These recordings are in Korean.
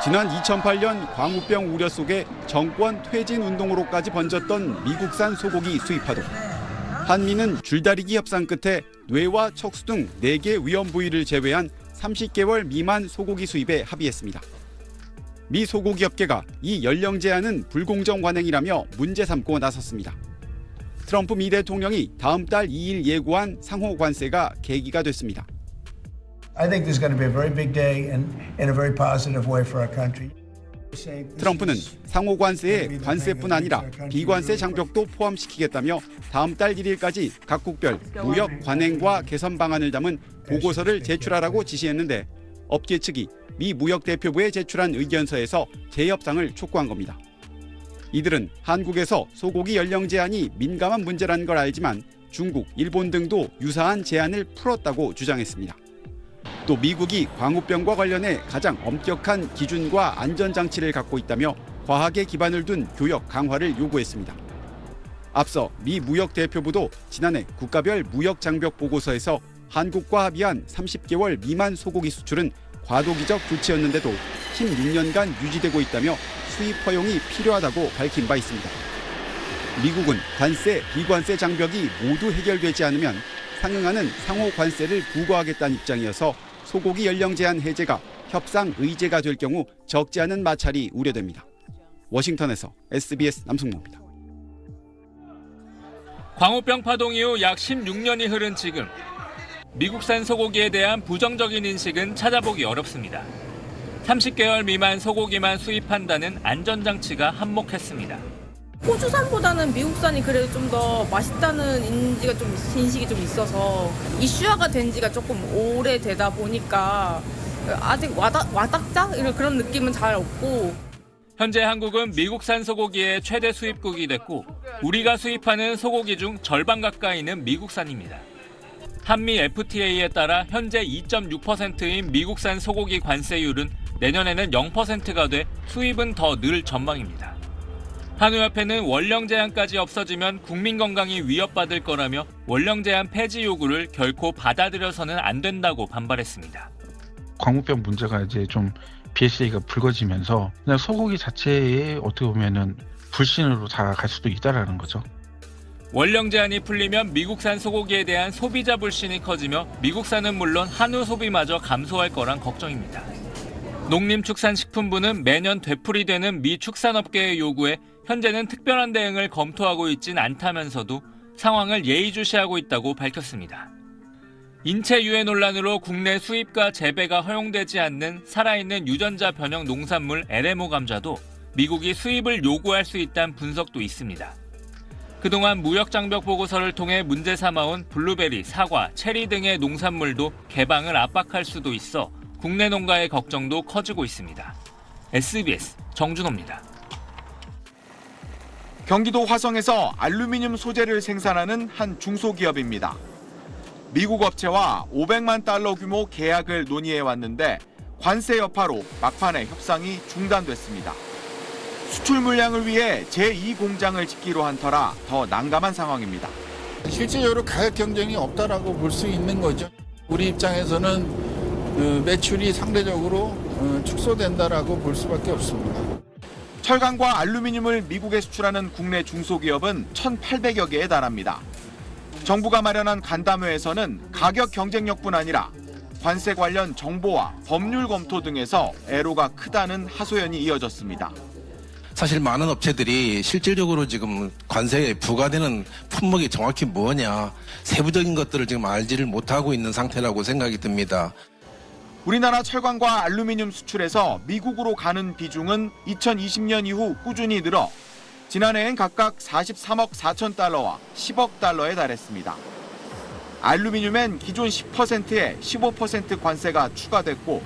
지난 2008년 광우병 우려 속에 정권 퇴진 운동으로까지 번졌던 미국산 소고기 수입 파동. 한미는 줄다리기 협상 끝에 뇌와 척수 등 4개 위험 부위를 제외한 30개월 미만 소고기 수입에 합의했습니다. 미 소고기 업계가 이 연령 제한은 불공정 관행이라며 문제 삼고 나섰습니다. 트럼프 미 대통령이 다음 달 2일 예고한 상호 관세가 계기가 됐습니다. I think there's going to be a very big day and in a very positive way for our country. 트럼프는 상호 관세에 관세뿐 아니라 비관세 장벽도 포함시키겠다며 다음 달 1일까지 각국별 무역 관행과 개선 방안을 담은 보고서를 제출하라고 지시했는데 업계 측이 미 무역 대표부에 제출한 의견서에서 재협상을 촉구한 겁니다. 이들은 한국에서 소고기 연령 제한이 민감한 문제라는 걸 알지만 중국, 일본 등도 유사한 제한을 풀었다고 주장했습니다. 또 미국이 광우병과 관련해 가장 엄격한 기준과 안전장치를 갖고 있다며 과학에 기반을 둔 교역 강화를 요구했습니다. 앞서 미 무역 대표부도 지난해 국가별 무역 장벽 보고서에서 한국과 합의한 30개월 미만 소고기 수출은 과도기적 조치였는데도 16년간 유지되고 있다며 수입 허용이 필요하다고 밝힌 바 있습니다. 미국은 관세, 비관세 장벽이 모두 해결되지 않으면 상응하는 상호 관세를 부과하겠다는 입장이어서 소고기 연령 제한 해제가 협상 의제가 될 경우 적지 않은 마찰이 우려됩니다. 워싱턴에서 SBS 남승모입니다. 광우병 파동 이후 약 16년이 흐른 지금 미국산 소고기에 대한 부정적인 인식은 찾아보기 어렵습니다. 30개월 미만 소고기만 수입한다는 안전장치가 한몫했습니다. 호주산보다는 미국산이 그래도 좀 더 맛있다는 인식이 좀 있어서 이슈화가 된 지가 조금 오래되다 보니까 아직 와닥자? 이런 그런 느낌은 잘 없고. 현재 한국은 미국산 소고기의 최대 수입국이 됐고 우리가 수입하는 소고기 중 절반 가까이는 미국산입니다. 한미 FTA에 따라 현재 2.6%인 미국산 소고기 관세율은 내년에는 0%가 돼 수입은 더 늘 전망입니다. 한우협회는 원령 제한까지 없어지면 국민 건강이 위협받을 거라며 원령 제한 폐지 요구를 결코 받아들여서는 안 된다고 반발했습니다. 광우병 문제가 이제 좀 BSA가 불거지면서 그냥 소고기 자체에 어떻게 보면은 불신으로 다 갈 수도 있다라는 거죠. 원령 제한이 풀리면 미국산 소고기에 대한 소비자 불신이 커지며 미국산은 물론 한우 소비마저 감소할 거란 걱정입니다. 농림축산식품부는 매년 되풀이되는 미 축산업계의 요구에 현재는 특별한 대응을 검토하고 있진 않다면서도 상황을 예의주시하고 있다고 밝혔습니다. 인체 유해 논란으로 국내 수입과 재배가 허용되지 않는 살아있는 유전자 변형 농산물 LMO 감자도 미국이 수입을 요구할 수 있다는 분석도 있습니다. 그동안 무역 장벽 보고서를 통해 문제 삼아온 블루베리, 사과, 체리 등의 농산물도 개방을 압박할 수도 있어 국내 농가의 걱정도 커지고 있습니다. SBS 정준호입니다. 경기도 화성에서 알루미늄 소재를 생산하는 한 중소기업입니다. 미국 업체와 500만 달러 규모 계약을 논의해 왔는데 관세 여파로 막판에 협상이 중단됐습니다. 수출 물량을 위해 제2공장을 짓기로 한 터라 더 난감한 상황입니다. 실질적으로 가격 경쟁이 없다라고 볼 수 있는 거죠. 우리 입장에서는 매출이 상대적으로 축소된다라고 볼 수밖에 없습니다. 철강과 알루미늄을 미국에 수출하는 국내 중소기업은 1,800여 개에 달합니다. 정부가 마련한 간담회에서는 가격 경쟁력뿐 아니라 관세 관련 정보와 법률 검토 등에서 애로가 크다는 하소연이 이어졌습니다. 사실 많은 업체들이 실질적으로 지금 관세에 부과되는 품목이 정확히 뭐냐, 세부적인 것들을 지금 알지를 못하고 있는 상태라고 생각이 듭니다. 우리나라 철강과 알루미늄 수출에서 미국으로 가는 비중은 2020년 이후 꾸준히 늘어 지난해엔 각각 43억 4천 달러와 10억 달러에 달했습니다. 알루미늄엔 기존 10%에 15% 관세가 추가됐고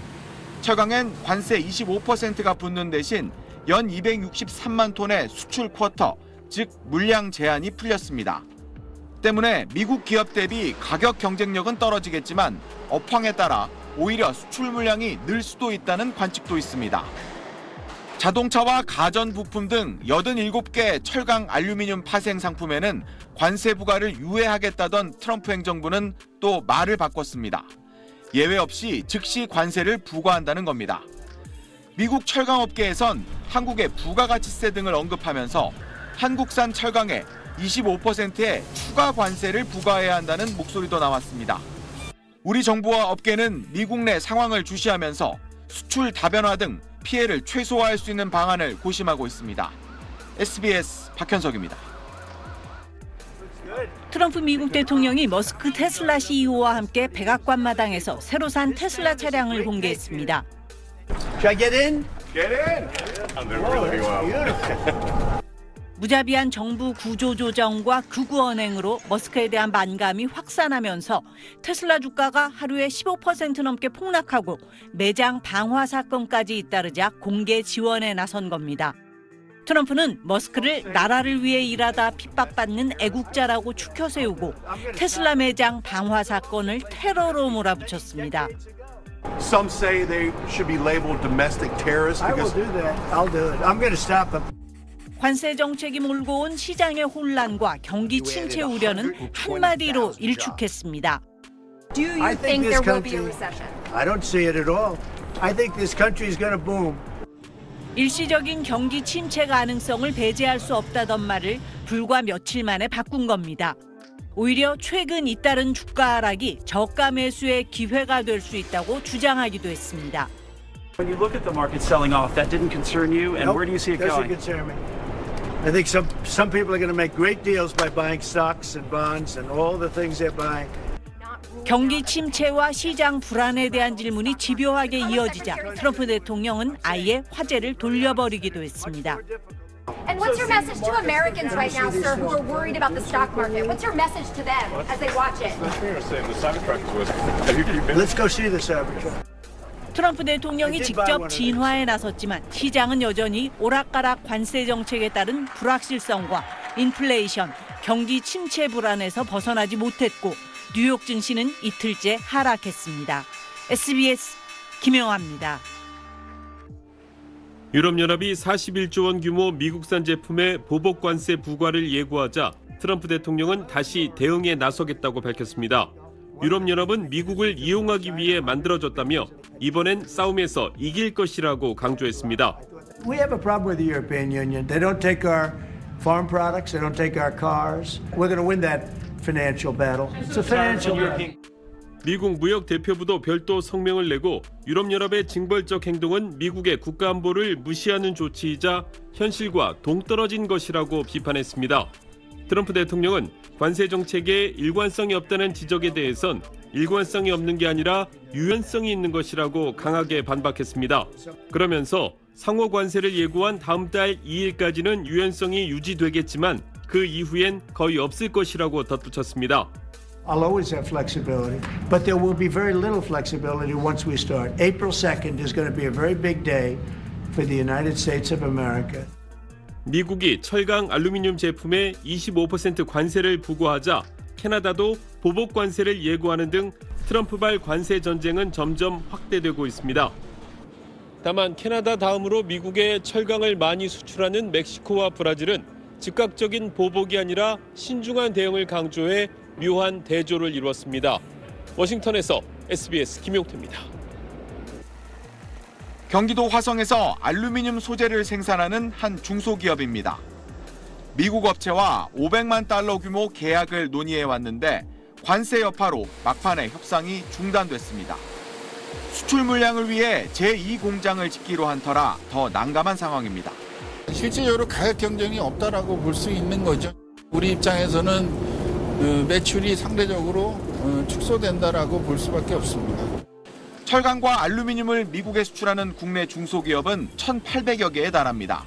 철강엔 관세 25%가 붙는 대신 연 263만 톤의 수출 쿼터, 즉 물량 제한이 풀렸습니다. 때문에 미국 기업 대비 가격 경쟁력은 떨어지겠지만 업황에 따라 오히려 수출 물량이 늘 수도 있다는 관측도 있습니다. 자동차와 가전 부품 등 87개 철강 알루미늄 파생 상품에는 관세 부과를 유예하겠다던 트럼프 행정부는 또 말을 바꿨습니다. 예외 없이 즉시 관세를 부과한다는 겁니다. 미국 철강업계에선 한국의 부가가치세 등을 언급하면서 한국산 철강에 25%의 추가 관세를 부과해야 한다는 목소리도 나왔습니다. 우리 정부와 업계는 미국 내 상황을 주시하면서 수출 다변화 등 피해를 최소화할 수 있는 방안을 고심하고 있습니다. SBS 박현석입니다. 트럼프 미국 대통령이 머스크 테슬라 CEO와 함께 백악관 마당에서 새로 산 테슬라 차량을 공개했습니다. Should I get in? 무자비한 정부 구조조정과 극우언행으로 머스크에 대한 반감이 확산하면서 테슬라 주가가 하루에 15% 넘게 폭락하고 매장 방화 사건까지 잇따르자 공개 지원에 나선 겁니다. 트럼프는 머스크를 나라를 위해 일하다 핍박받는 애국자라고 추켜 세우고 테슬라 매장 방화 사건을 테러로 몰아붙였습니다. Some say they should be labeled domestic terrorists I will because do that. I'll do it. I'm going to stop them. 관세 정책이 몰고 온 시장의 혼란과 경기 침체 우려는 한마디로 일축했습니다. Do you I think think this there will be a country- recession? I don't see it at all. I think this country is going to boom. 일시적인 경기 침체 가능성을 배제할 수 없다던 말을 불과 며칠 만에 바꾼 겁니다. 오히려 최근 잇따른 주가 하락이 저가 매수의 기회가 될 수 있다고 주장하기도 했습니다. When you look at the market selling off, that didn't concern you, and Nope, where do you see it doesn't going? concern me. I think some people are going to make great deals by buying stocks and bonds and all the things they're buying. 경기 침체와 시장 불안에 대한 질문이 집요하게 이어지자 트럼프 대통령은 아예 화제를 돌려버리기도 했습니다. And what's your message to Americans right now, sir, who are worried about the stock market? What's your message to them as they watch it? Let's go see the Cybertruck. 트럼프 대통령이 직접 진화에 나섰지만 시장은 여전히 오락가락 관세 정책에 따른 불확실성과 인플레이션, 경기 침체 불안에서 벗어나지 못했고 뉴욕 증시는 이틀째 하락했습니다. SBS 김영아입니다. 유럽연합이 41조 원 규모 미국산 제품의 보복 관세 부과를 예고하자 트럼프 대통령은 다시 대응에 나서겠다고 밝혔습니다. 유럽연합은 미국을 이용하기 위해 만들어졌다며 이번엔 싸움에서 이길 것이라고 강조했습니다. We have a problem with the European Union. They don't take our farm products. They don't take our cars. We're going to win that financial battle. It's a financial battle. 미국 무역 대표부도 별도 성명을 내고 유럽연합의 징벌적 행동은 미국의 국가안보를 무시하는 조치이자 현실과 동떨어진 것이라고 비판했습니다. 트럼프 대통령은 관세 정책에 일관성이 없다는 지적에 대해선 일관성이 없는 게 아니라 유연성이 있는 것이라고 강하게 반박했습니다. 그러면서 상호 관세를 예고한 다음 달 2일까지는 유연성이 유지되겠지만 그 이후엔 거의 없을 것이라고 덧붙였습니다. I'll always have flexibility, but there will be very little flexibility once we start. April 2nd is going to be a very big day for the United States of America. 미국이 철강 알루미늄 제품에 25% 관세를 부과하자 캐나다도 보복 관세를 예고하는 등 트럼프발 관세 전쟁은 점점 확대되고 있습니다. 다만 캐나다 다음으로 미국에 철강을 많이 수출하는 멕시코와 브라질은 즉각적인 보복이 아니라 신중한 대응을 강조해 묘한 대조를 이루었습니다. 워싱턴에서 SBS 김용태입니다. 경기도 화성에서 알루미늄 소재를 생산하는 한 중소기업입니다. 미국 업체와 500만 달러 규모 계약을 논의해 왔는데 관세 여파로 막판에 협상이 중단됐습니다. 수출 물량을 위해 제2공장을 짓기로 한 터라 더 난감한 상황입니다. 실질적으로 가격 경쟁이 없다라고 볼 수 있는 거죠. 우리 입장에서는 매출이 상대적으로 축소된다라고 볼 수밖에 없습니다. 철강과 알루미늄을 미국에 수출하는 국내 중소기업은 1,800여 개에 달합니다.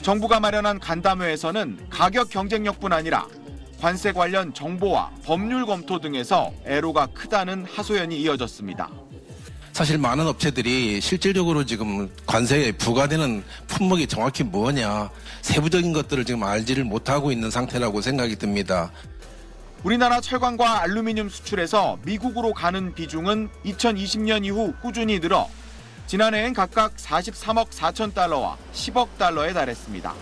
정부가 마련한 간담회에서는 가격 경쟁력뿐 아니라 관세 관련 정보와 법률 검토 등에서 애로가 크다는 하소연이 이어졌습니다. 사실 많은 업체들이 실질적으로 지금 관세에 부과되는 품목이 정확히 뭐냐, 세부적인 것들을 지금 알지를 못하고 있는 상태라고 생각이 듭니다. 우리나라 철강과 알루미늄 수출에서 미국으로 가는 비중은 2020년 이후 꾸준히 늘어 지난해엔 각각 43억 4천 달러와 10억 달러에 달했습니다.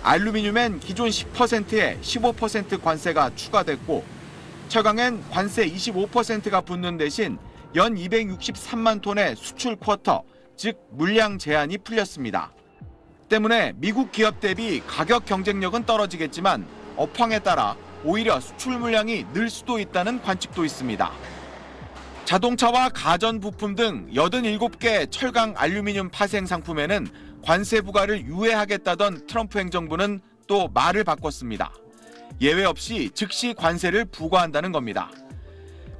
알루미늄엔 기존 10%에 15% 관세가 추가됐고 철강엔 관세 25%가 붙는 대신 연 263만 톤의 수출 쿼터, 즉 물량 제한이 풀렸습니다. 때문에 미국 기업 대비 가격 경쟁력은 떨어지겠지만 업황에 따라 오히려 수출 물량이 늘 수도 있다는 관측도 있습니다. 자동차와 가전 부품 등 87개 철강 알루미늄 파생 상품에는 관세 부과를 유예하겠다던 트럼프 행정부는 또 말을 바꿨습니다. 예외 없이 즉시 관세를 부과한다는 겁니다.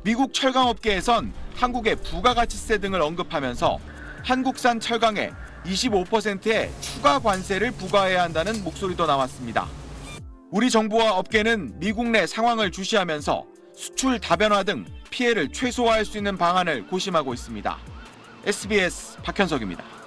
미국 철강업계에선 한국의 부가가치세 등을 언급하면서 한국산 철강에 25%의 추가 관세를 부과해야 한다는 목소리도 나왔습니다. 우리 정부와 업계는 미국 내 상황을 주시하면서 수출 다변화 등 피해를 최소화할 수 있는 방안을 고심하고 있습니다. SBS 박현석입니다.